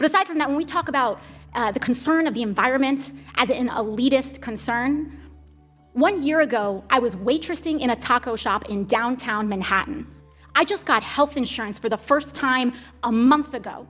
But aside from that, when we talk about the concern of the environment as an elitist concern, 1 year ago, I was waitressing in a taco shop in downtown Manhattan. I just got health insurance for the first time a month ago.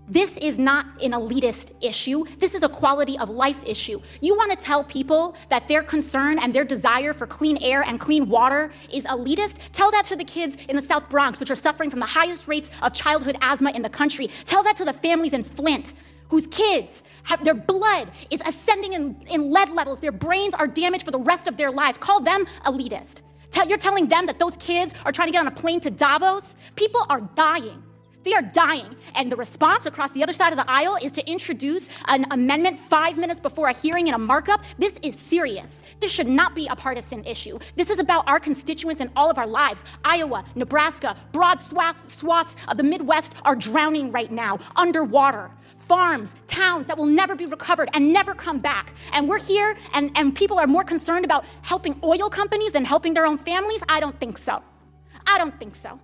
This is not an elitist issue. This is a quality of life issue. You want to tell people that their concern and their desire for clean air and clean water is elitist? Tell that to the kids in the South Bronx, which are suffering from the highest rates of childhood asthma in the country. Tell that to the families in Flint, whose kids have their blood is ascending in lead levels. Their brains are damaged for the rest of their lives. Call them elitist. You're telling them that those kids are trying to get on a plane to Davos? People are dying. They are dying. And the response across the other side of the aisle is to introduce an amendment 5 minutes before a hearing in a markup. This is serious. This should not be a partisan issue. This is about our constituents and all of our lives. Iowa, Nebraska, broad swaths of the Midwest are drowning right now, underwater. Farms, towns that will never be recovered and never come back. And we're here and people are more concerned about helping oil companies than helping their own families? I don't think so. I don't think so.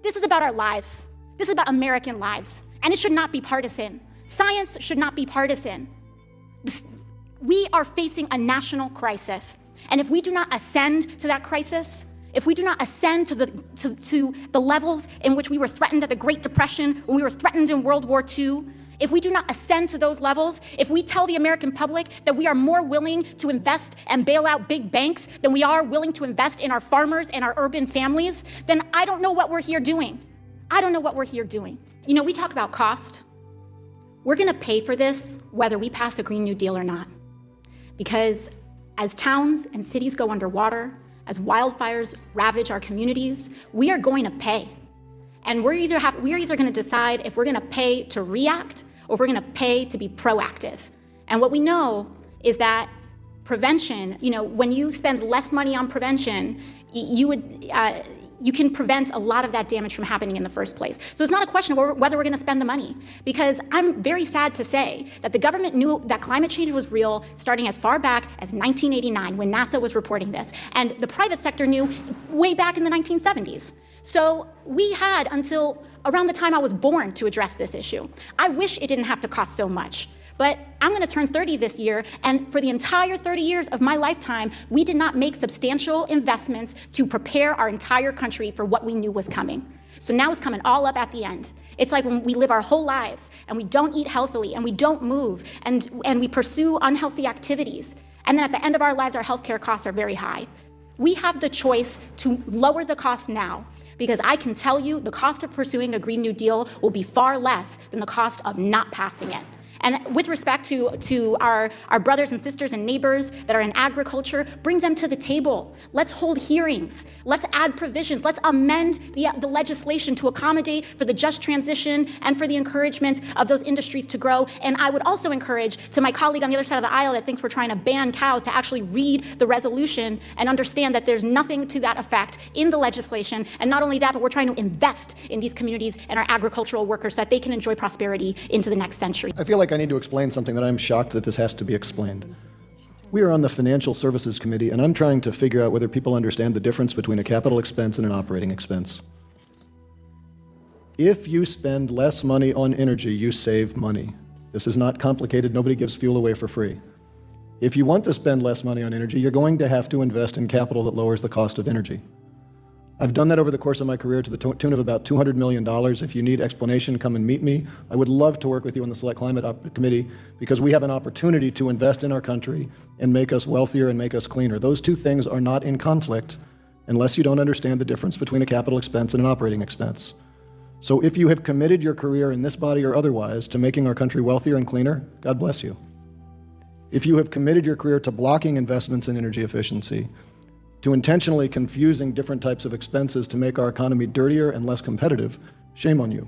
This is about our lives. This is about American lives, and it should not be partisan. Science should not be partisan. We are facing a national crisis, and if we do not ascend to that crisis, if we do not ascend to the levels in which we were threatened at the Great Depression, when we were threatened in World War II, if we do not ascend to those levels, if we tell the American public that we are more willing to invest and bail out big banks than we are willing to invest in our farmers and our urban families, then I don't know what we're here doing. I don't know what we're here doing. You know, we talk about cost. We're gonna pay for this whether we pass a Green New Deal or not. Because as towns and cities go underwater, as wildfires ravage our communities, we are going to pay. And we're either gonna decide if we're gonna pay to react or if we're gonna pay to be proactive. And what we know is that prevention, you know, when you spend less money on prevention, you can prevent a lot of that damage from happening in the first place. So it's not a question of whether we're gonna spend the money, because I'm very sad to say that the government knew that climate change was real starting as far back as 1989 when NASA was reporting this. And the private sector knew way back in the 1970s. So we had until around the time I was born to address this issue. I wish it didn't have to cost so much. But I'm gonna turn 30 this year, and for the entire 30 years of my lifetime, we did not make substantial investments to prepare our entire country for what we knew was coming. So now it's coming all up at the end. It's like when we live our whole lives and we don't eat healthily and we don't move and we pursue unhealthy activities. And then at the end of our lives, our healthcare costs are very high. We have the choice to lower the cost now, because I can tell you the cost of pursuing a Green New Deal will be far less than the cost of not passing it. And with respect to our brothers and sisters and neighbors that are in agriculture, bring them to the table. Let's hold hearings. Let's add provisions. Let's amend the legislation to accommodate for the just transition and for the encouragement of those industries to grow. And I would also encourage to my colleague on the other side of the aisle that thinks we're trying to ban cows to actually read the resolution and understand that there's nothing to that effect in the legislation. And not only that, but we're trying to invest in these communities and our agricultural workers so that they can enjoy prosperity into the next century. I feel like I need to explain something that I'm shocked that this has to be explained. We are on the Financial Services Committee, and I'm trying to figure out whether people understand the difference between a capital expense and an operating expense. If you spend less money on energy, you save money. This is not complicated. Nobody gives fuel away for free. If you want to spend less money on energy, you're going to have to invest in capital that lowers the cost of energy. I've done that over the course of my career to the tune of about $200 million. If you need explanation, come and meet me. I would love to work with you on the Select Climate Committee, because we have an opportunity to invest in our country and make us wealthier and make us cleaner. Those two things are not in conflict unless you don't understand the difference between a capital expense and an operating expense. So if you have committed your career in this body or otherwise to making our country wealthier and cleaner, God bless you. If you have committed your career to blocking investments in energy efficiency, to intentionally confusing different types of expenses to make our economy dirtier and less competitive, shame on you.